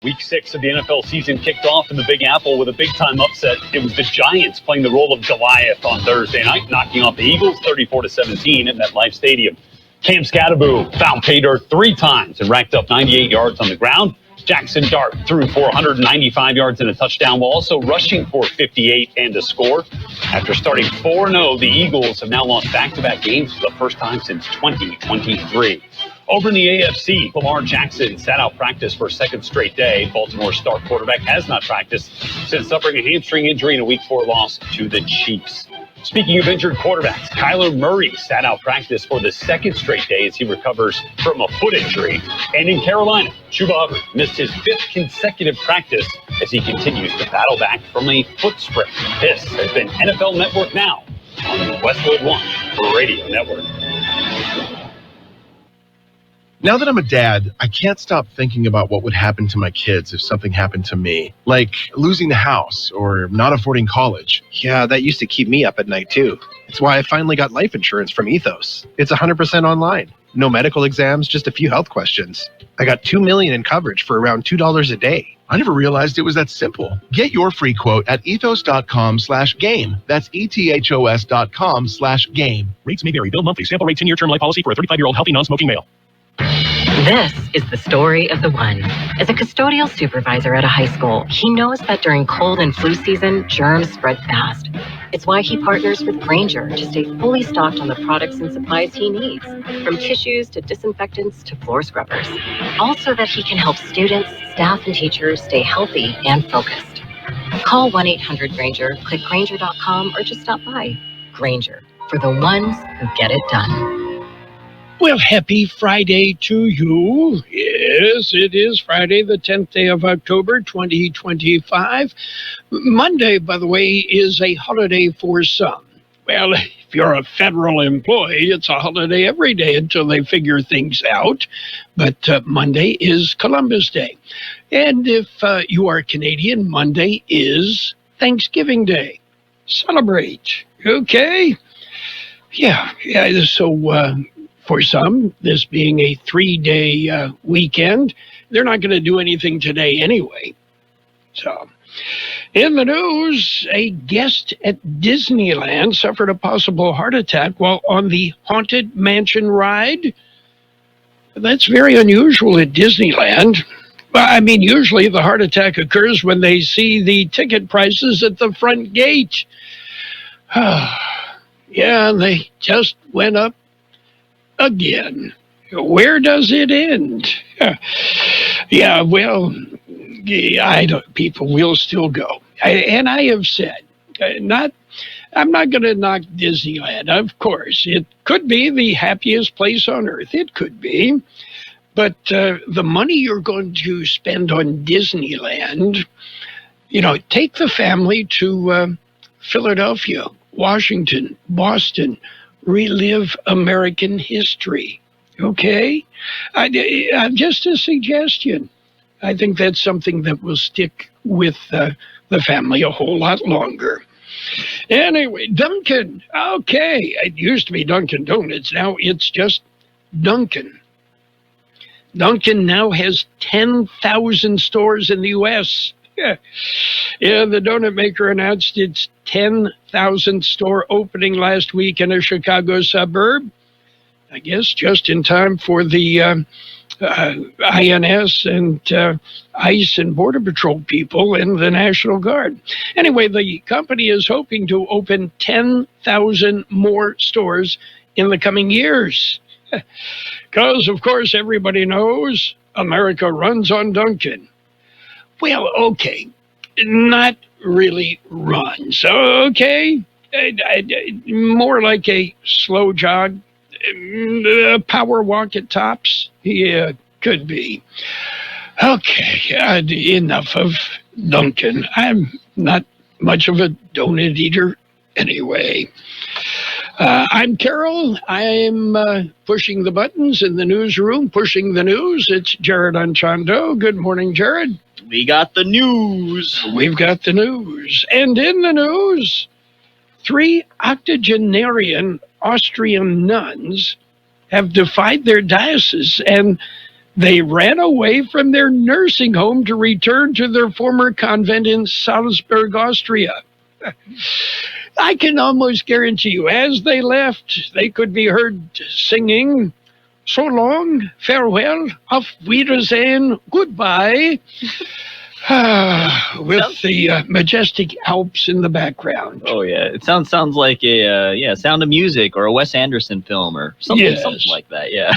Week 6 of the NFL season kicked off in the Big Apple with a big-time upset. It was the Giants playing the role of Goliath on Thursday night, knocking off the Eagles 34-17 at MetLife Stadium. Cam Scatterbo found pay dirt 3 times and racked up 98 yards on the ground. Jackson Dart threw for 195 yards and a touchdown while also rushing for 58 and a score. After starting 4-0, the Eagles have now lost back-to-back games for the first time since 2023. Over in the AFC, Lamar Jackson sat out practice for a second straight day. Baltimore's star quarterback has not practiced since suffering a hamstring injury in a Week 4 loss to the Chiefs. Speaking of injured quarterbacks, Kyler Murray sat out practice for the second straight day as he recovers from a foot injury. And in Carolina, Chuba Hubbard missed his 5th consecutive practice as he continues to battle back from a foot sprain. This has been NFL Network Now on Westwood One Radio Network. Now that I'm a dad, I can't stop thinking about what would happen to my kids if something happened to me, like losing the house or not affording college. Yeah, that used to keep me up at night too. It's why I finally got life insurance from Ethos. It's 100% online. No medical exams, just a few health questions. I got $2 million in coverage for around $2 a day. I never realized it was that simple. Get your free quote at ethos.com/game. That's ethos.com/game. Rates may vary. Bill monthly. Sample rate 10-year term life policy for a 35-year-old healthy non-smoking male. This is the story of the one. As a custodial supervisor at a high school, he knows that during cold and flu season, germs spread fast. It's why he partners with Grainger to stay fully stocked on the products and supplies he needs, from tissues to disinfectants to floor scrubbers. All so that he can help students, staff, and teachers stay healthy and focused. Call 1-800-GRAINGER, click Grainger.com, or just stop by. Grainger, for the ones who get it done. Well, happy Friday to you. Yes, it is Friday, the 10th day of October, 2025. Monday, by the way, is a holiday for some. Well, if you're a federal employee, it's a holiday every day until they figure things out. But Monday is Columbus Day. And if you are Canadian, Monday is Thanksgiving Day. Celebrate, okay? Yeah, so... For some, this being a 3-day weekend, they're not going to do anything today anyway. So, in the news, a guest at Disneyland suffered a possible heart attack while on the Haunted Mansion ride. That's very unusual at Disneyland. I mean, usually the heart attack occurs when they see the ticket prices at the front gate. Yeah, they just went up again. Where does it end? Yeah, well, people will still go. And I have said, I'm not going to knock Disneyland. Of course, it could be the happiest place on earth. It could be. But the money you're going to spend on Disneyland, take the family to Philadelphia, Washington, Boston, relive American history, okay? Just a suggestion. I think that's something that will stick with the family a whole lot longer. Anyway, Dunkin', okay. It used to be Dunkin' Donuts. Now it's just Dunkin'. Dunkin' now has 10,000 stores in the U.S., Yeah, the donut maker announced its 10,000th store opening last week in a Chicago suburb. I guess just in time for the INS and ICE and Border Patrol people and the National Guard. Anyway, the company is hoping to open 10,000 more stores in the coming years. Because, of course, everybody knows America runs on Dunkin'. Well, okay, not really runs, okay? More like a slow jog, a power walk at tops. Yeah, could be. Okay, enough of Dunkin'. I'm not much of a donut eater anyway. I'm Carroll. I'm pushing the buttons in the newsroom, pushing the news. It's Jared Anchondo. Good morning, Jared. We got the news. We've got the news. And in the news, 3 octogenarian Austrian nuns have defied their diocese and They ran away from their nursing home to return to their former convent in Salzburg, Austria. I can almost guarantee you, as they left, they could be heard singing, "So long, farewell, auf Wiedersehen, goodbye," with the majestic Alps in the background. Oh, yeah. It sounds like a Sound of Music or a Wes Anderson film or something like that, yeah.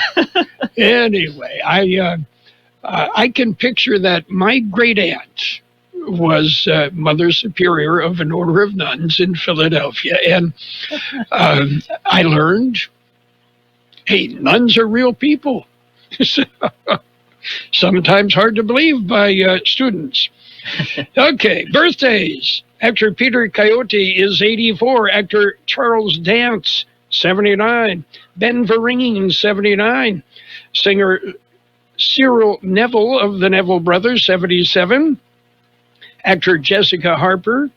Anyway, I can picture that my great-aunt was Mother Superior of an order of nuns in Philadelphia. And I learned, hey, nuns are real people. Sometimes hard to believe by students. Okay, birthdays. Actor Peter Coyote is 84. Actor Charles Dance, 79. Ben Vereen, 79. Singer Cyril Neville of the Neville Brothers, 77. Actor Jessica Harper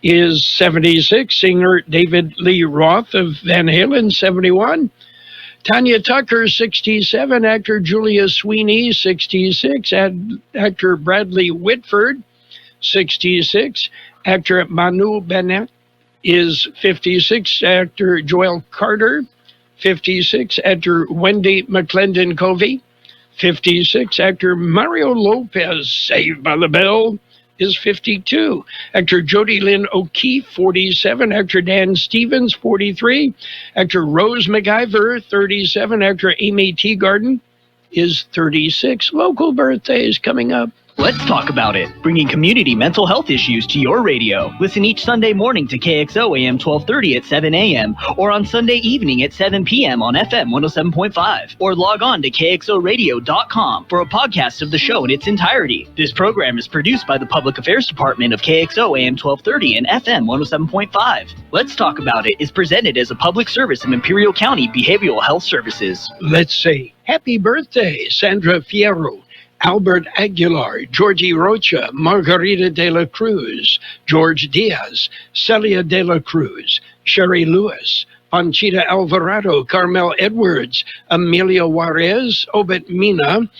is 76. Singer David Lee Roth of Van Halen, 71. Tanya Tucker, 67. Actor Julia Sweeney, 66. Actor Bradley Whitford, 66. Actor Manu Bennett is 56. Actor Joel Carter, 56. Actor Wendy McClendon Covey, 56. Actor Mario Lopez, Saved by the Bell, is 52. Actor Jodie Lynn O'Keefe, 47. Actor Dan Stevens, 43. Actor Rose McIver, 37. Actor Amy Teagarden is 36. Local birthdays coming up. Let's talk about it. Bringing community mental health issues to your radio. Listen each Sunday morning to KXO AM 1230 at 7 a.m. or on Sunday evening at 7 p.m. on FM 107.5. Or log on to KXORadio.com for a podcast of the show in its entirety. This program is produced by the Public Affairs Department of KXO AM 1230 and FM 107.5. Let's Talk About It is presented as a public service of Imperial County Behavioral Health Services. Let's say happy birthday, Sandra Fierro, Albert Aguilar, Georgie Rocha, Margarita de la Cruz, George Diaz, Celia de la Cruz, Sherry Lewis, Panchita Alvarado, Carmel Edwards, Amelia Juarez, Obet Mina,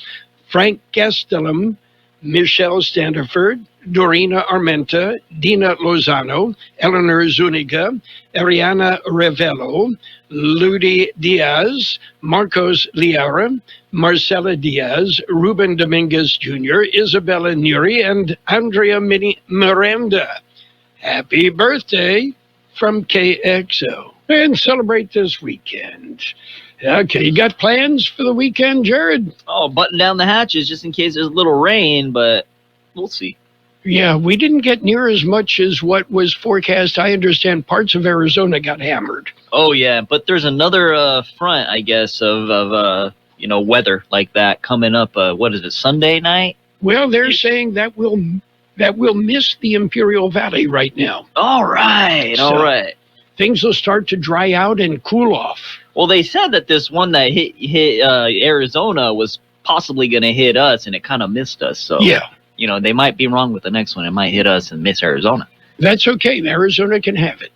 Frank Gastelum, Michelle Standiford, Dorina Armenta, Dina Lozano, Eleanor Zuniga, Ariana Revello, Ludi Diaz, Marcos Liara, Marcela Diaz, Ruben Dominguez Jr., Isabella Nuri, and Andrea Miranda. Happy birthday from KXO. And celebrate this weekend. Okay, you got plans for the weekend, Jared? Oh, button down the hatches just in case there's a little rain, but we'll see. Yeah, we didn't get near as much as what was forecast. I understand parts of Arizona got hammered. Oh, yeah, but there's another front, I guess, of weather like that coming up. What is it, Sunday night? Well, they're saying that will miss the Imperial Valley right now. All right. Things will start to dry out and cool off. Well, they said that this one that hit Arizona was possibly going to hit us, and it kind of missed us. So, yeah. They might be wrong with the next one. It might hit us and miss Arizona. That's okay. Arizona can have it.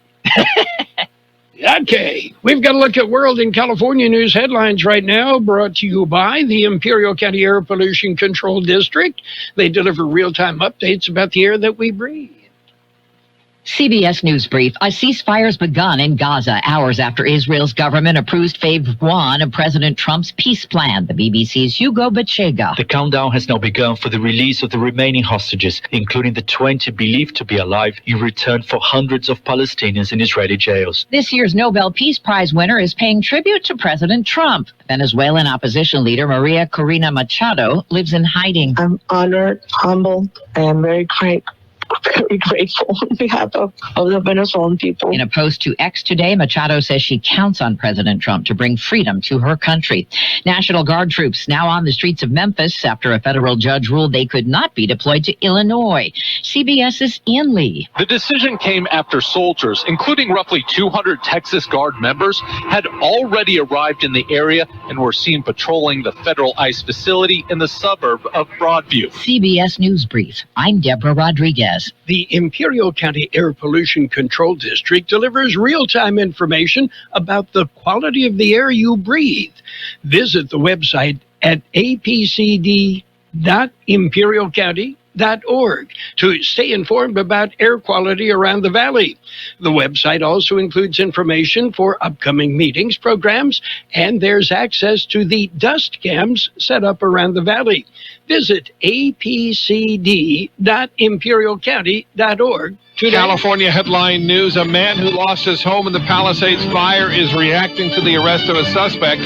Okay, we've got a look at World and California news headlines right now, brought to you by the Imperial County Air Pollution Control District. They deliver real-time updates about the air that we breathe. CBS News Brief. A ceasefire's begun in Gaza hours after Israel's government approves Phase 1 of President Trump's peace plan. The BBC's Hugo Bachega. The countdown has now begun for the release of the remaining hostages, including the 20 believed to be alive, in return for hundreds of Palestinians in Israeli jails. This year's Nobel Peace Prize winner is paying tribute to President Trump. Venezuelan opposition leader Maria Corina Machado lives in hiding. I'm honored, humbled, and very grateful on behalf of the Venezuelan people. In a post to X today, Machado says she counts on President Trump to bring freedom to her country. National Guard troops now on the streets of Memphis after a federal judge ruled they could not be deployed to Illinois. CBS's Ian Lee. The decision came after soldiers, including roughly 200 Texas Guard members, had already arrived in the area and were seen patrolling the federal ICE facility in the suburb of Broadview. CBS News Brief. I'm Deborah Rodriguez. The Imperial County Air Pollution Control District delivers real-time information about the quality of the air you breathe. Visit the website at apcd.imperialcounty.org to stay informed about air quality around the valley. The website also includes information for upcoming meetings, programs, and there's access to the dust cams set up around the valley. Visit apcd.imperialcounty.org today. California headline news: a man who lost his home in the Palisades fire is reacting to the arrest of a suspect,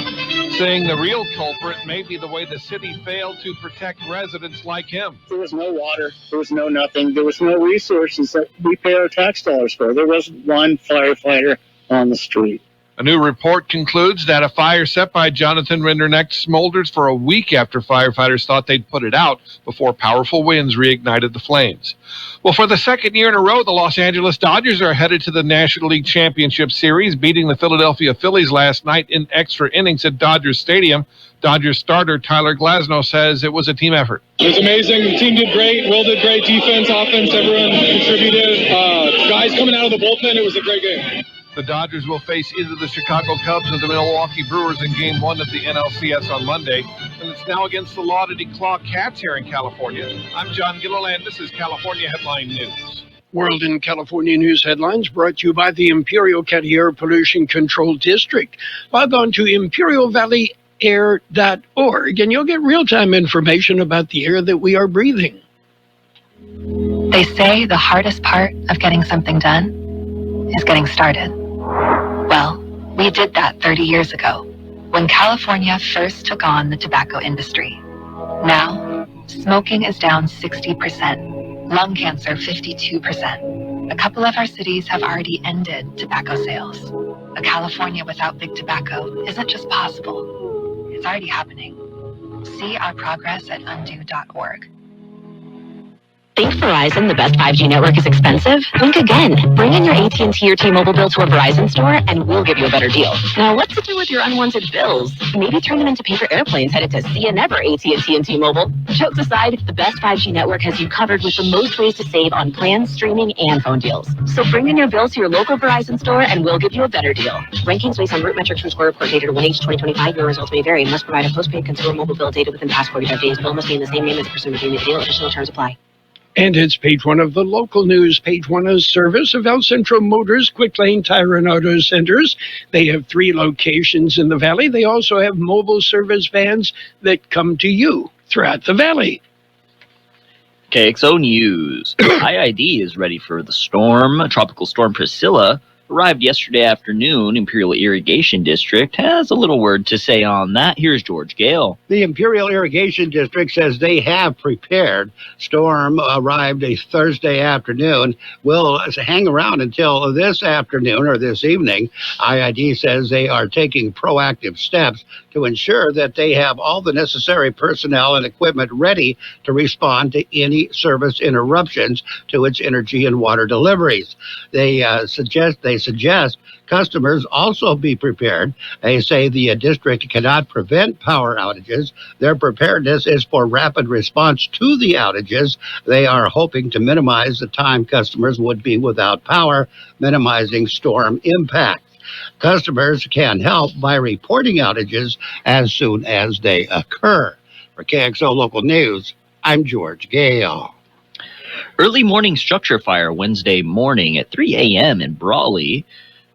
saying the real culprit may be the way the city failed to protect residents like him. There was no water. There was no nothing. There was no resources that we pay our tax dollars for. There wasn't one firefighter on the street. A new report concludes that a fire set by Jonathan Rinderneck smolders for a week after firefighters thought they'd put it out before powerful winds reignited the flames. Well, for the second year in a row, the Los Angeles Dodgers are headed to the National League Championship Series, beating the Philadelphia Phillies last night in extra innings at Dodgers Stadium. Dodgers starter Tyler Glasnow says it was a team effort. It was amazing. The team did great. Will did great. Defense, offense, everyone contributed. Guys coming out of the bullpen, it was a great game. The Dodgers will face either the Chicago Cubs or the Milwaukee Brewers in Game 1 of the NLCS on Monday. And it's now against the Lauderdale Claw Cats here in California. I'm John Gilliland. This is California Headline News. World in California News headlines brought to you by the Imperial County Air Pollution Control District. Log on to imperialvalleyair.org and you'll get real-time information about the air that we are breathing. They say the hardest part of getting something done is getting started. Well, we did that 30 years ago when California first took on the tobacco industry. Now, smoking is down 60%, lung cancer 52%. A couple of our cities have already ended tobacco sales. A California without big tobacco isn't just possible, it's already happening. See our progress at undo.org. Think Verizon, the best 5G network, is expensive? Think again. Bring in your AT&T or T-Mobile bill to a Verizon store, and we'll give you a better deal. Now, what's to do with your unwanted bills? Maybe turn them into paper airplanes headed to See Ya Never AT&T and T-Mobile. Jokes aside, the best 5G network has you covered with the most ways to save on plans, streaming, and phone deals. So bring in your bills to your local Verizon store, and we'll give you a better deal. Rankings based on root metrics from Score Report dated 1H 2025. Your results may vary. Must provide a postpaid consumer mobile bill data within past 45 days. Bill must be in the same name as the person receiving the deal. Additional terms apply. And it's page one of the local news. Page one is service of El Centro Motors, Quick Lane Tire and Auto Centers. They have 3 locations in the valley. They also have mobile service vans that come to you throughout the valley. KXO News. IID is ready for the storm. Tropical Storm Priscilla arrived yesterday afternoon. Imperial Irrigation District has a little word to say on that. Here's George Gale. The Imperial Irrigation District says they have prepared. Storm arrived a Thursday afternoon. Will hang around until this afternoon or this evening. IID says they are taking proactive steps to ensure that they have all the necessary personnel and equipment ready to respond to any service interruptions to its energy and water deliveries. They suggest customers also be prepared. They say the district cannot prevent power outages. Their preparedness is for rapid response to the outages. They are hoping to minimize the time customers would be without power, minimizing storm impact. Customers can help by reporting outages as soon as they occur. For KXO Local News, I'm George Gale. Early morning structure fire Wednesday morning at 3 a.m. in Brawley.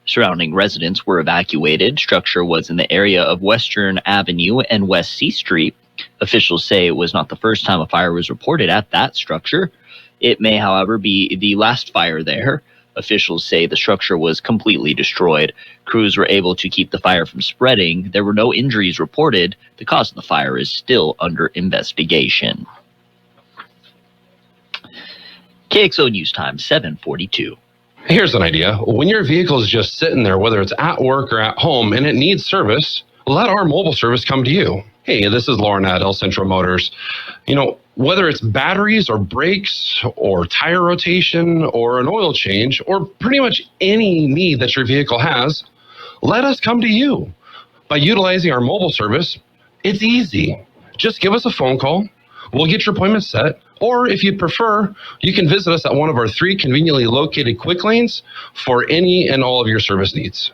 Surrounding residents were evacuated. Structure was in the area of Western Avenue and West C Street. Officials say it was not the first time a fire was reported at that structure. It may, however, be the last fire there. Officials say the structure was completely destroyed. Crews were able to keep the fire from spreading. There were no injuries reported. The cause of the fire is still under investigation. KXO News Time, 7:42. Here's an idea. When your vehicle is just sitting there, whether it's at work or at home, and it needs service, let our mobile service come to you. Hey, this is Lauren at El Centro Motors. Whether it's batteries or brakes or tire rotation or an oil change or pretty much any need that your vehicle has, let us come to you. By utilizing our mobile service, it's easy. Just give us a phone call. We'll get your appointment set. Or if you prefer, you can visit us at one of our 3 conveniently located quick lanes for any and all of your service needs.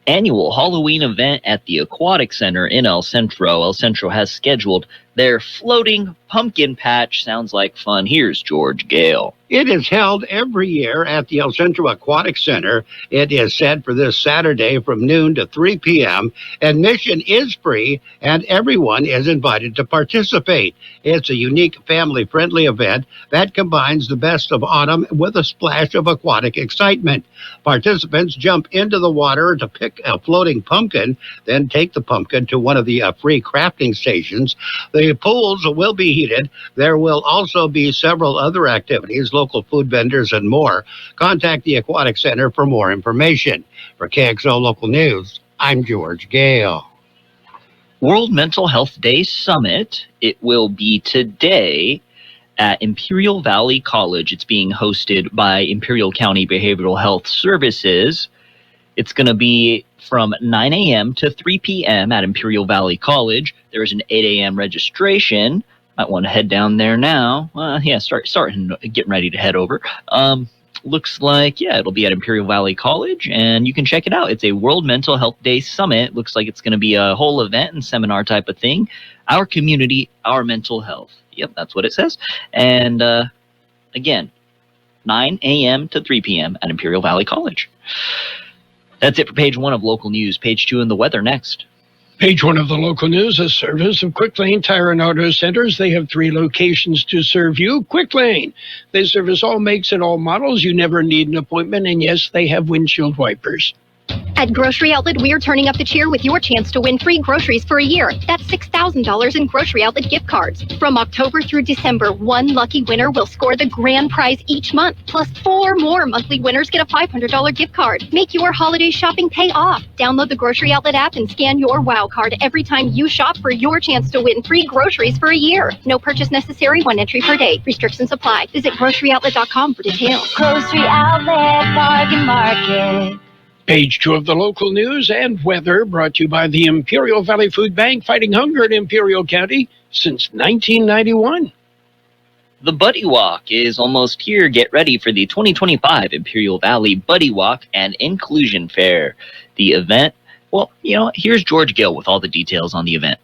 annual Halloween event at the Aquatic Center in El Centro. El Centro has scheduled their floating pumpkin patch. Sounds like fun. Here's George Gale. It is held every year at the El Centro Aquatic Center. It is set for this Saturday from noon to 3 p.m. Admission is free, and everyone is invited to participate. It's a unique family-friendly event that combines the best of autumn with a splash of aquatic excitement. Participants jump into the water to pick a floating pumpkin, then take the pumpkin to one of the free crafting stations. The pools will be heated. There will also be several other activities, local food vendors, and more. Contact the Aquatic Center for more information. For KXO Local News, I'm George Gale. World Mental Health Day Summit. It will be today at Imperial Valley College. It's being hosted by Imperial County Behavioral Health Services. It's going to be from 9 a.m. to 3 p.m. at Imperial Valley College. There is an 8 a.m. registration. Might want to head down there now. Starting getting ready to head over. Looks like, it'll be at Imperial Valley College, and you can check it out. It's a World Mental Health Day Summit. Looks like it's going to be a whole event and seminar type of thing. Our community, our mental health. Yep, that's what it says. And again, 9 a.m. to 3 p.m. at Imperial Valley College. That's it for page 1 of local news. Page 2 in the weather next. Page 1 of the local news, a service of Quick Lane Tire and Auto Centers. They have 3 locations to serve you. Quick Lane. They service all makes and all models. You never need an appointment. And yes, they have windshield wipers. At Grocery Outlet, we're turning up the cheer with your chance to win free groceries for a year. That's $6,000 in Grocery Outlet gift cards. From October through December, one lucky winner will score the grand prize each month. Plus 4 more monthly winners get a $500 gift card. Make your holiday shopping pay off. Download the Grocery Outlet app and scan your WOW card every time you shop for your chance to win free groceries for a year. No purchase necessary, 1 entry per day. Restrictions apply. Visit GroceryOutlet.com for details. Grocery Outlet Bargain Market. Page 2 of the local news and weather brought to you by the Imperial Valley Food Bank, fighting hunger in Imperial County since 1991. The Buddy Walk is almost here. Get ready for the 2025 Imperial Valley Buddy Walk and Inclusion Fair. The event, here's George Gale with all the details on the event.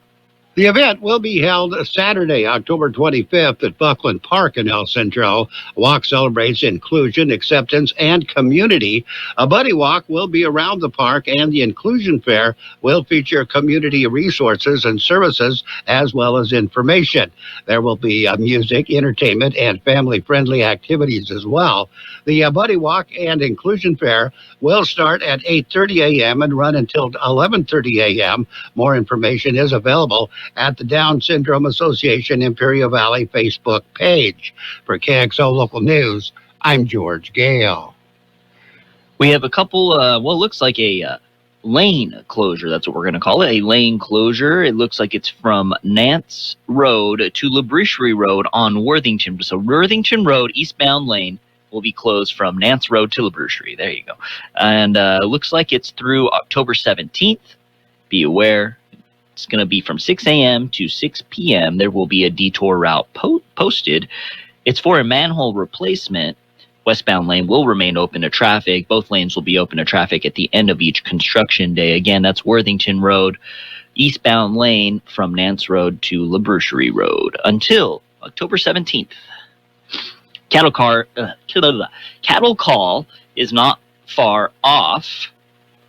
The event will be held Saturday, October 25th at Buckley Park in El Centro. A walk celebrates inclusion, acceptance, and community. A buddy walk will be around the park, and the Inclusion Fair will feature community resources and services as well as information. There will be music, entertainment, and family-friendly activities as well. The Buddy Walk and Inclusion Fair will start at 8:30 a.m. and run until 11:30 a.m. More information is available at the Down Syndrome Association Imperial Valley Facebook page. For KXO Local News, I'm George Gale. We have a couple, looks like a lane closure. That's what we're going to call it, a lane closure. It looks like it's from Nance Road to Labrucherie Road on Worthington. So Worthington Road, eastbound lane, will be closed from Nance Road to Labrucherie. There you go. And looks like it's through October 17th. Be aware. It's going to be from 6 a.m. to 6 p.m. There will be a detour route posted. It's for a manhole replacement. Westbound lane will remain open to traffic. Both lanes will be open to traffic at the end of each construction day. Again, that's Worthington Road, eastbound lane from Nance Road to Labrucherie Road until October 17th. Cattle call is not far off.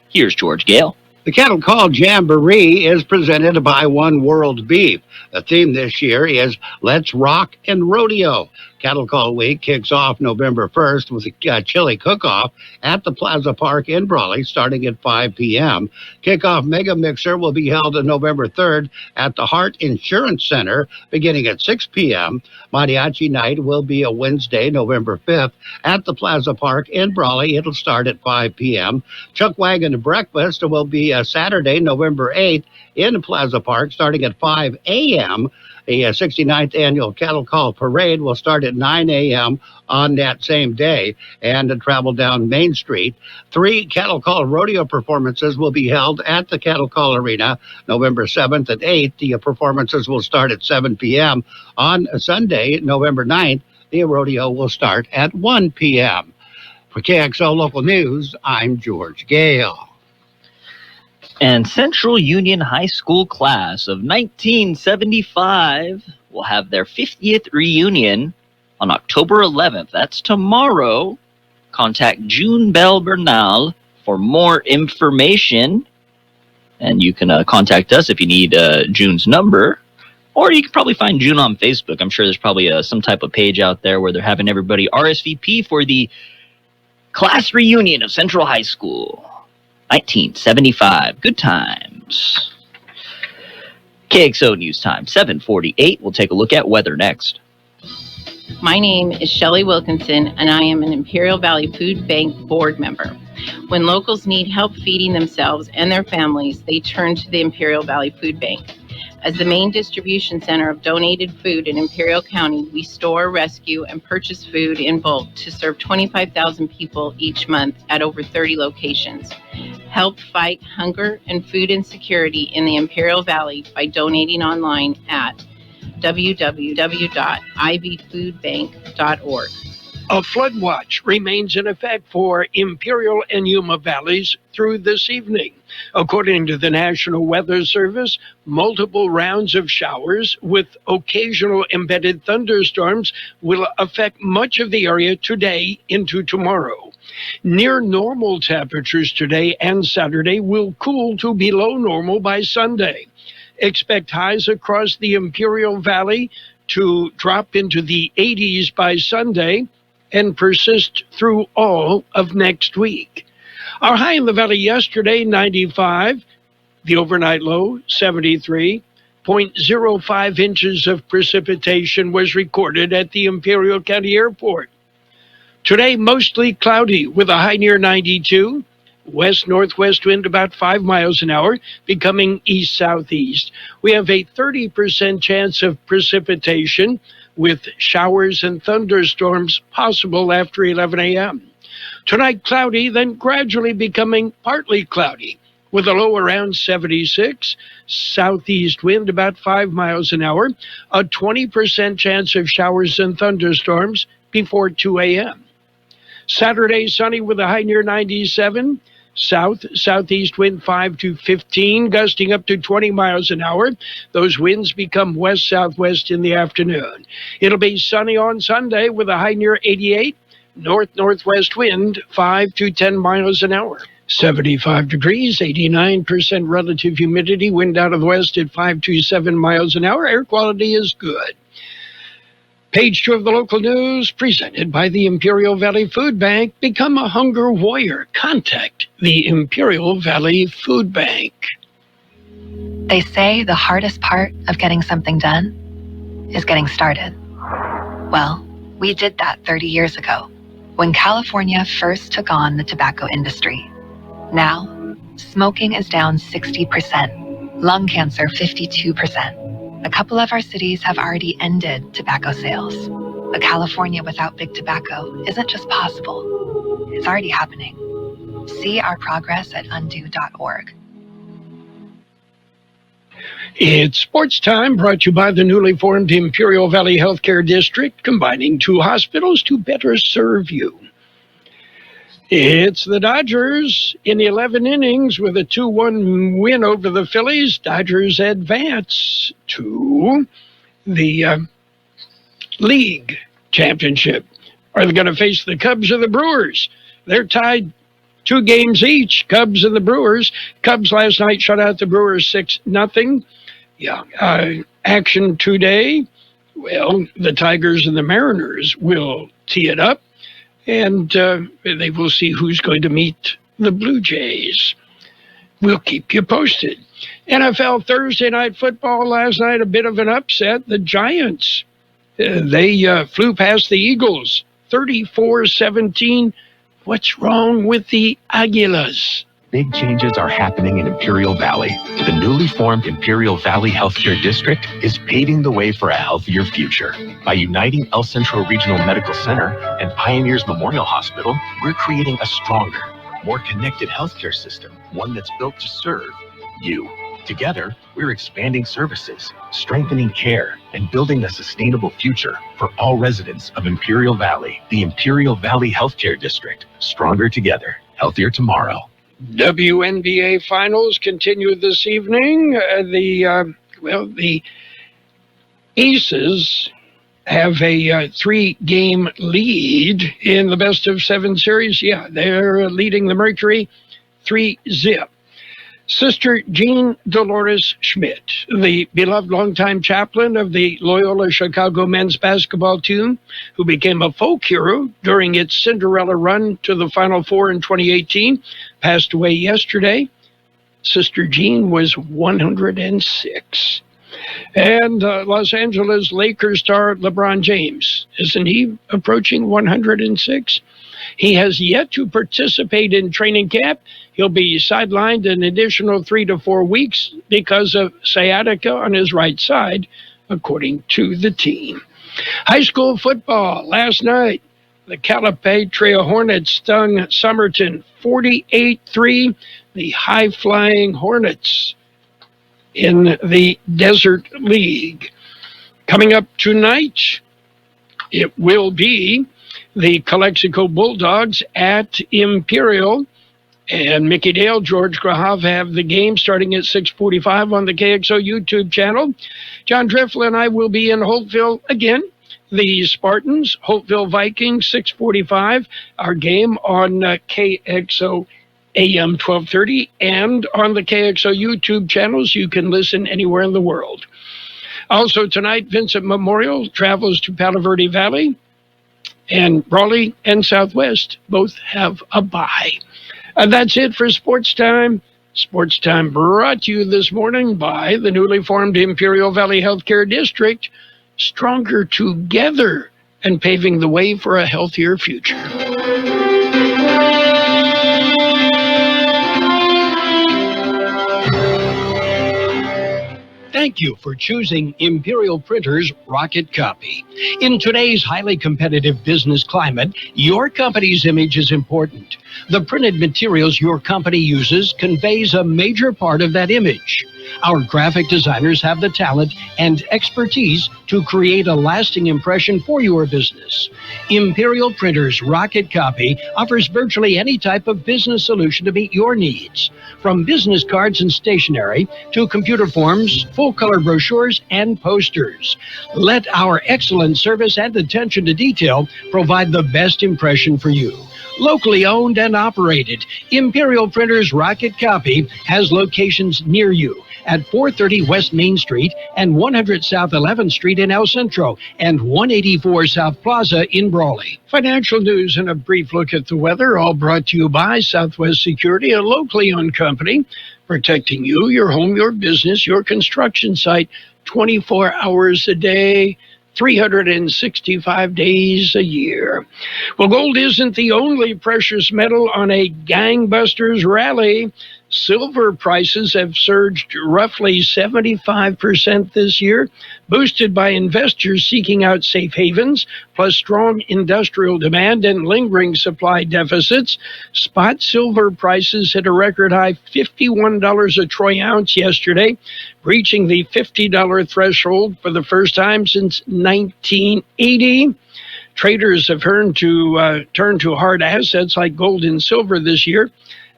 Here's George Gale. The Cattle Call Jamboree is presented by One World Beef. The theme this year is Let's Rock and Rodeo. Cattle Call Week kicks off November 1st with a chili cook-off at the Plaza Park in Brawley starting at 5 p.m. Kickoff Mega Mixer will be held on November 3rd at the Hart Insurance Center beginning at 6 p.m. Mariachi Night will be a Wednesday, November 5th at the Plaza Park in Brawley. It'll start at 5 p.m. Chuck Wagon Breakfast will be a Saturday, November 8th in Plaza Park starting at 5 a.m. The 69th Annual Cattle Call Parade will start at 9 a.m. on that same day and travel down Main Street. 3 Cattle Call Rodeo performances will be held at the Cattle Call Arena November 7th and 8th. The performances will start at 7 p.m. On Sunday, November 9th, the rodeo will start at 1 p.m. For KXO Local News, I'm George Gale. And Central Union High School class of 1975 will have their 50th reunion on October 11th. That's tomorrow. Contact June Bell Bernal for more information. And you can contact us if you need June's number. Or you can probably find June on Facebook. I'm sure there's probably some type of page out there where they're having everybody RSVP for the class reunion of Central High School. 1975. Good times. KXO News Time, 7:48. We'll take a look at weather next. My name is Shelley Wilkinson, and I am an Imperial Valley Food Bank board member. When locals need help feeding themselves and their families, they turn to the Imperial Valley Food Bank. As the main distribution center of donated food in Imperial County, we store, rescue, and purchase food in bulk to serve 25,000 people each month at over 30 locations. Help fight hunger and food insecurity in the Imperial Valley by donating online at www.ivfoodbank.org. A flood watch remains in effect for Imperial and Yuma valleys through this evening. According to the National Weather Service, multiple rounds of showers with occasional embedded thunderstorms will affect much of the area today into tomorrow. Near normal temperatures today and Saturday will cool to below normal by Sunday. Expect highs across the Imperial Valley to drop into the 80s by Sunday and persist through all of next week. Our high in the valley yesterday, 95. The overnight low, 73. 0.05 inches of precipitation was recorded at the Imperial County Airport. Today, mostly cloudy with a high near 92. West-northwest wind about 5 miles an hour, becoming east-southeast. We have a 30% chance of precipitation with showers and thunderstorms possible after 11 a.m. Tonight, cloudy, then gradually becoming partly cloudy with a low around 76. Southeast wind about 5 miles an hour. A 20% chance of showers and thunderstorms before 2 a.m. Saturday, sunny with a high near 97. Southeast wind 5 to 15, gusting up to 20 miles an hour. Those winds become west-southwest in the afternoon. It'll be sunny on Sunday with a high near 88. North-northwest wind 5 to 10 miles an hour. 75 degrees, 89% relative humidity, wind out of the west at 5 to 7 miles an hour. Air quality is good. Page 2 of the local news, presented by the Imperial Valley Food Bank. Become a hunger warrior. Contact the Imperial Valley Food Bank. They say the hardest part of getting something done is getting started. Well, we did that 30 years ago when California first took on the tobacco industry. Now, smoking is down 60%, lung cancer 52%. A couple of our cities have already ended tobacco sales. A California without big tobacco isn't just possible, it's already happening. See our progress at undo.org. It's sports time, brought to you by the newly formed Imperial Valley Healthcare District, combining 2 hospitals to better serve you. It's the Dodgers in 11 innings with a 2-1 win over the Phillies. Dodgers advance to the league championship. Are they going to face the Cubs or the Brewers? They're tied 2 games each, Cubs and the Brewers. Cubs last night shut out the Brewers 6-0. Action today, well, the Tigers and the Mariners will tee it up. And they will see who's going to meet the Blue Jays. We'll keep you posted. NFL Thursday night football last night, a bit of an upset. The Giants, they flew past the Eagles, 34-17. What's wrong with the Águilas? Big changes are happening in Imperial Valley. The newly formed Imperial Valley Healthcare District is paving the way for a healthier future. By uniting El Centro Regional Medical Center and Pioneers Memorial Hospital, we're creating a stronger, more connected healthcare system, one that's built to serve you. Together, we're expanding services, strengthening care, and building a sustainable future for all residents of Imperial Valley. The Imperial Valley Healthcare District. Stronger together, healthier tomorrow. WNBA finals continue this evening. The Aces have a 3-game lead in the best-of-7 series. Yeah, they're leading the Mercury 3-0. Sister Jean Dolores Schmidt, the beloved longtime chaplain of the Loyola Chicago men's basketball team, who became a folk hero during its Cinderella run to the Final Four in 2018, passed away yesterday. Sister Jean was 106. And Los Angeles Lakers star LeBron James, isn't he approaching 106? He has yet to participate in training camp. He'll be sidelined an additional 3 to 4 weeks because of sciatica on his right side, according to the team. High school football last night. The Calipatria Hornets stung Somerton 48-3. The high-flying Hornets in the Desert League. Coming up tonight, it will be the Calexico Bulldogs at Imperial. And Mickey Dale, George Grahav have the game starting at 6:45 on the KXO YouTube channel. John Dreffel and I will be in Holtville again. The Spartans, Holtville Vikings, 6:45. Our game on KXO AM 1230 and on the KXO YouTube channels. You can listen anywhere in the world. Also tonight, Vincent Memorial travels to Palo Verde Valley, and Raleigh and Southwest both have a bye. That's it for Sports Time. Sports Time brought to you this morning by the newly formed Imperial Valley Healthcare District, stronger together and paving the way for a healthier future. Thank you for choosing Imperial Printer's Rocket Copy. In today's highly competitive business climate, your company's image is important. The printed materials your company uses conveys a major part of that image. Our graphic designers have the talent and expertise to create a lasting impression for your business. Imperial Printer's Rocket Copy offers virtually any type of business solution to meet your needs, from business cards and stationery to computer forms, full-color brochures, and posters. Let our excellent service and attention to detail provide the best impression for you. Locally owned and operated, Imperial Printer's Rocket Copy has locations near you at 430 West Main Street and 100 South 11th Street in El Centro and 184 South Plaza in Brawley. Financial news and a brief look at the weather, all brought to you by Southwest Security, a locally owned company protecting you, your home, your business, your construction site, 24 hours a day, 365 days a year. Well, gold isn't the only precious metal on a gangbusters rally. Silver prices have surged roughly 75% this year, boosted by investors seeking out safe havens, plus strong industrial demand and lingering supply deficits. Spot silver prices hit a record high $51 a troy ounce yesterday, reaching the $50 threshold for the first time since 1980. Traders have turned to hard assets like gold and silver this year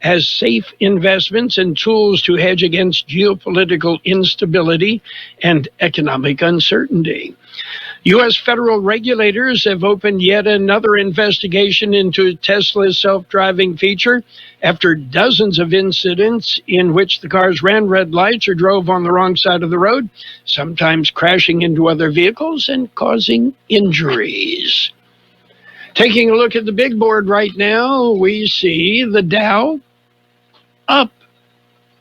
as safe investments and tools to hedge against geopolitical instability and economic uncertainty. U.S. federal regulators have opened yet another investigation into Tesla's self-driving feature after dozens of incidents in which the cars ran red lights or drove on the wrong side of the road, sometimes crashing into other vehicles and causing injuries. Taking a look at the big board right now, we see the Dow up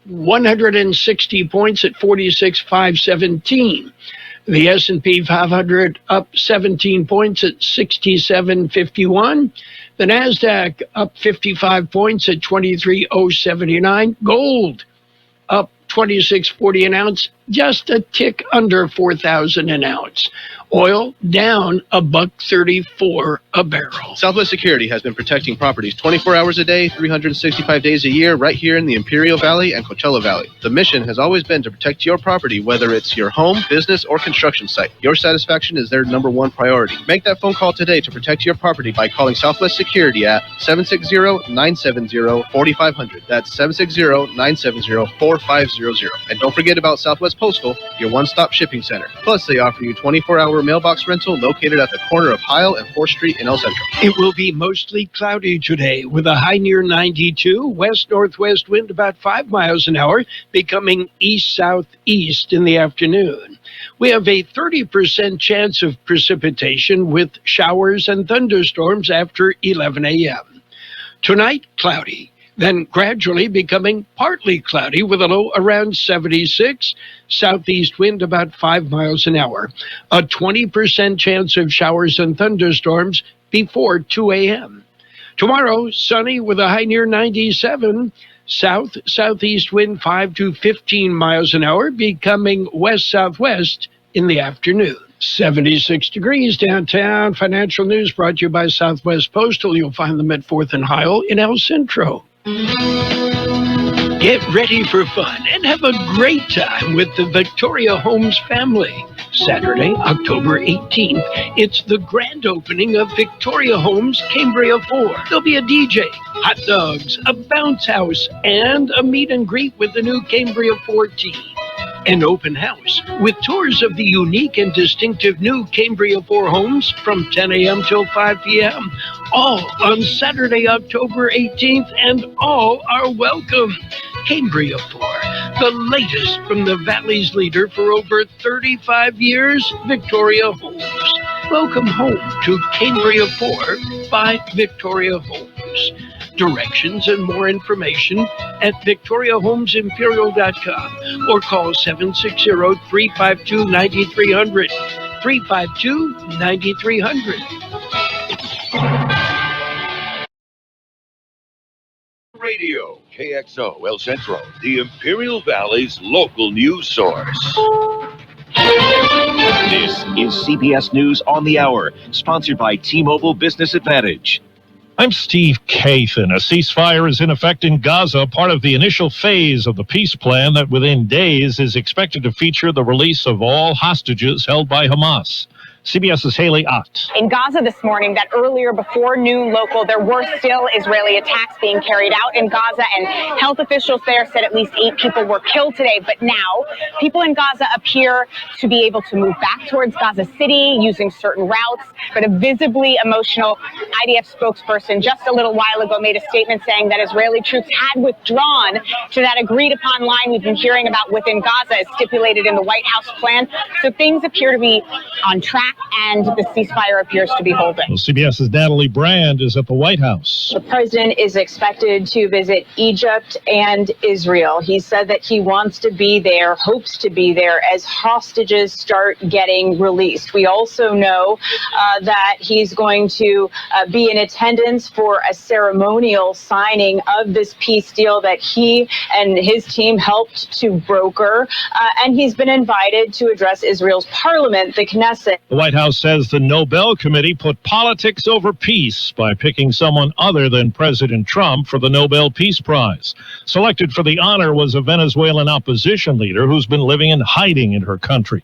160 points at 46,517. The S&P 500 up 17 points at 6751. The NASDAQ up 55 points at 23,079. Gold up $26.40 an ounce, just a tick under $4,000 an ounce. Oil down $1.34 a barrel. Southwest Security has been protecting properties 24 hours a day, 365 days a year, right here in the Imperial Valley and Coachella Valley. The mission has always been to protect your property, whether it's your home, business, or construction site. Your satisfaction is their #1 priority. Make that phone call today to protect your property by calling Southwest Security at 760-970-4500. That's 760-970-4500. And don't forget about Southwest Postal, your one-stop shipping center. Plus, they offer you 24-hour mailbox rental located at the corner of Heil and 4th Street in El Centro. It will be mostly cloudy today with a high near 92, west-northwest wind about 5 miles an hour, becoming east-southeast in the afternoon. We have a 30% chance of precipitation with showers and thunderstorms after 11 a.m. Tonight, cloudy, then gradually becoming partly cloudy with a low around 76, southeast wind about 5 miles an hour. A 20% chance of showers and thunderstorms before 2 a.m. Tomorrow, sunny with a high near 97, southeast wind 5 to 15 miles an hour, becoming west-southwest in the afternoon. 76 degrees downtown. Financial news brought to you by Southwest Postal. You'll find them at 4th and Heil in El Centro. Get ready for fun and have a great time with the Victoria Homes family. Saturday, October 18th, it's the grand opening of Victoria Homes Cambria 4. There'll be a DJ, hot dogs, a bounce house, and a meet and greet with the new Cambria 4 team. An open house with tours of the unique and distinctive new Cambria 4 homes from 10 a.m. till 5 p.m. All on Saturday, October 18th, and all are welcome. Cambria 4, the latest from the Valley's leader for over 35 years, Victoria Homes. Welcome home to Cambria 4 by Victoria Homes. Directions and more information at victoriahomesimperial.com or call 760-352-9300. 352-9300. Radio, KXO El Centro, the Imperial Valley's local news source. This is CBS News on the Hour, sponsored by T-Mobile Business Advantage. I'm Steve Kathan. A ceasefire is in effect in Gaza, part of the initial phase of the peace plan that within days is expected to feature the release of all hostages held by Hamas. CBS's Haley Ott. In Gaza this morning, that earlier before noon local, there were still Israeli attacks being carried out in Gaza, and health officials there said at least 8 people were killed today. But now, people in Gaza appear to be able to move back towards Gaza City using certain routes. But a visibly emotional IDF spokesperson just a little while ago made a statement saying that Israeli troops had withdrawn to that agreed upon line we've been hearing about within Gaza as stipulated in the White House plan. So things appear to be on track, and the ceasefire appears to be holding. Well, CBS's Natalie Brand is at the White House. The president is expected to visit Egypt and Israel. He said that he wants to be there, hopes to be there as hostages start getting released. We also know that he's going to be in attendance for a ceremonial signing of this peace deal that he and his team helped to broker. And he's been invited to address Israel's parliament, the Knesset. The White House says the Nobel Committee put politics over peace by picking someone other than President Trump for the Nobel Peace Prize. Selected for the honor was a Venezuelan opposition leader who's been living in hiding in her country.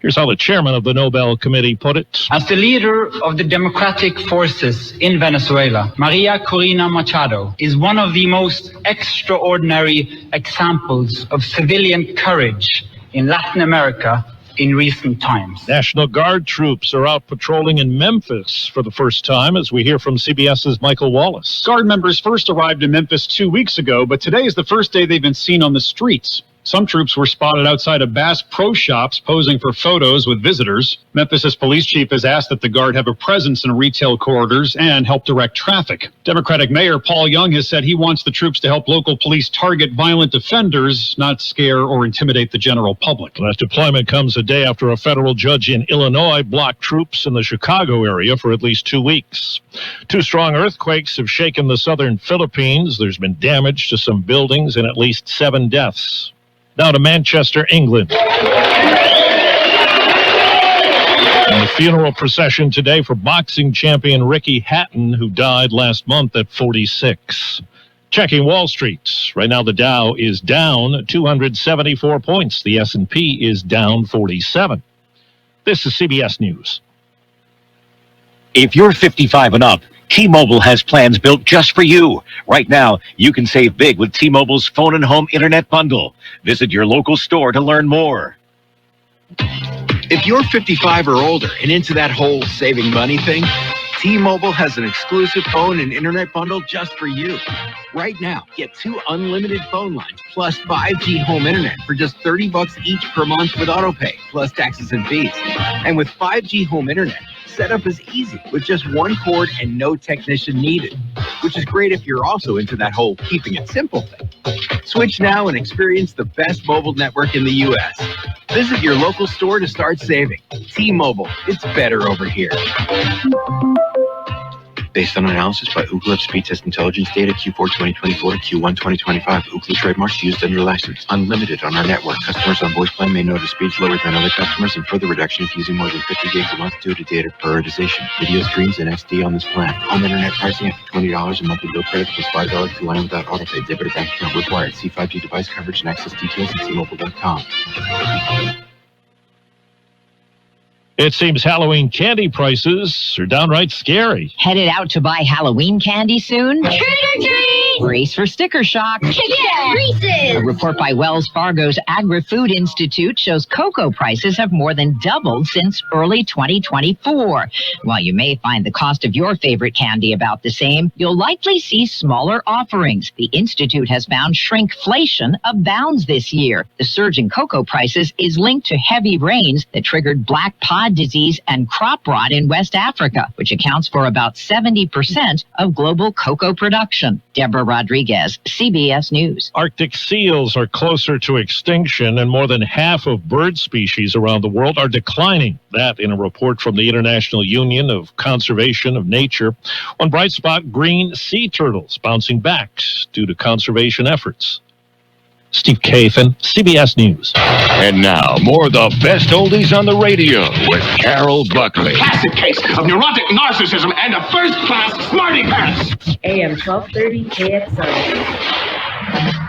Here's how the chairman of the Nobel Committee put it. As the leader of the democratic forces in Venezuela, Maria Corina Machado is one of the most extraordinary examples of civilian courage in Latin America in recent times. National Guard troops are out patrolling in Memphis for the first time, as we hear from CBS's Michael Wallace. Guard members first arrived in Memphis 2 weeks ago, but today is the first day they've been seen on the streets. Some troops were spotted outside of Bass Pro Shops posing for photos with visitors. Memphis's police chief has asked that the Guard have a presence in retail corridors and help direct traffic. Democratic Mayor Paul Young has said he wants the troops to help local police target violent offenders, not scare or intimidate the general public. That deployment comes a day after a federal judge in Illinois blocked troops in the Chicago area for at least 2 weeks. 2 strong earthquakes have shaken the southern Philippines. There's been damage to some buildings and at least 7 deaths. Now to Manchester, England. And the funeral procession today for boxing champion Ricky Hatton, who died last month at 46. Checking Wall Street. Right now the Dow is down 274 points. The S&P is down 47. This is CBS News. If you're 55 and up, T-Mobile has plans built just for you. Right now, you can save big with T-Mobile's phone and home internet bundle. Visit your local store to learn more. If you're 55 or older and into that whole saving money thing, T-Mobile has an exclusive phone and internet bundle just for you. Right now, get 2 unlimited phone lines plus 5G home internet for just $30 each per month with autopay, plus taxes and fees. And with 5G home internet, setup is easy with just 1 cord and no technician needed, which is great if you're also into that whole keeping it simple thing. Switch now and experience the best mobile network in the U.S. Visit your local store to start saving. T-Mobile, it's better over here. Based on analysis by Ookla Speed Test Intelligence data Q4 2024 to Q1 2025. Ookla trademarks used under license. Unlimited on our network. Customers on voice plan may notice speeds lower than other customers and further reduction if using more than 50 gigs a month due to data prioritization. Video streams and SD on this plan. Home internet pricing after $20 a monthly bill credit plus $5 per line without autopay. Debit or bank account required. See 5G device coverage and access details at T-Mobile.com. It seems Halloween candy prices are downright scary. Headed out to buy Halloween candy soon? Trick or treat! Brace for sticker shock. Yeah, Reese's! A report by Wells Fargo's Agri-Food Institute shows cocoa prices have more than doubled since early 2024. While you may find the cost of your favorite candy about the same, you'll likely see smaller offerings. The Institute has found shrinkflation abounds this year. The surge in cocoa prices is linked to heavy rains that triggered black pod disease and crop rot in West Africa, which accounts for about 70% of global cocoa production. Deborah Rodriguez, CBS News. Arctic seals are closer to extinction, and more than half of bird species around the world are declining. That in a report from the International Union of Conservation of Nature. One bright spot, green sea turtles bouncing back due to conservation efforts. Steve Kathan, CBS News. And now, more of the best oldies on the radio with Carroll Buckley. Classic case of neurotic narcissism and a first-class smarty pants. AM 1230 KXO.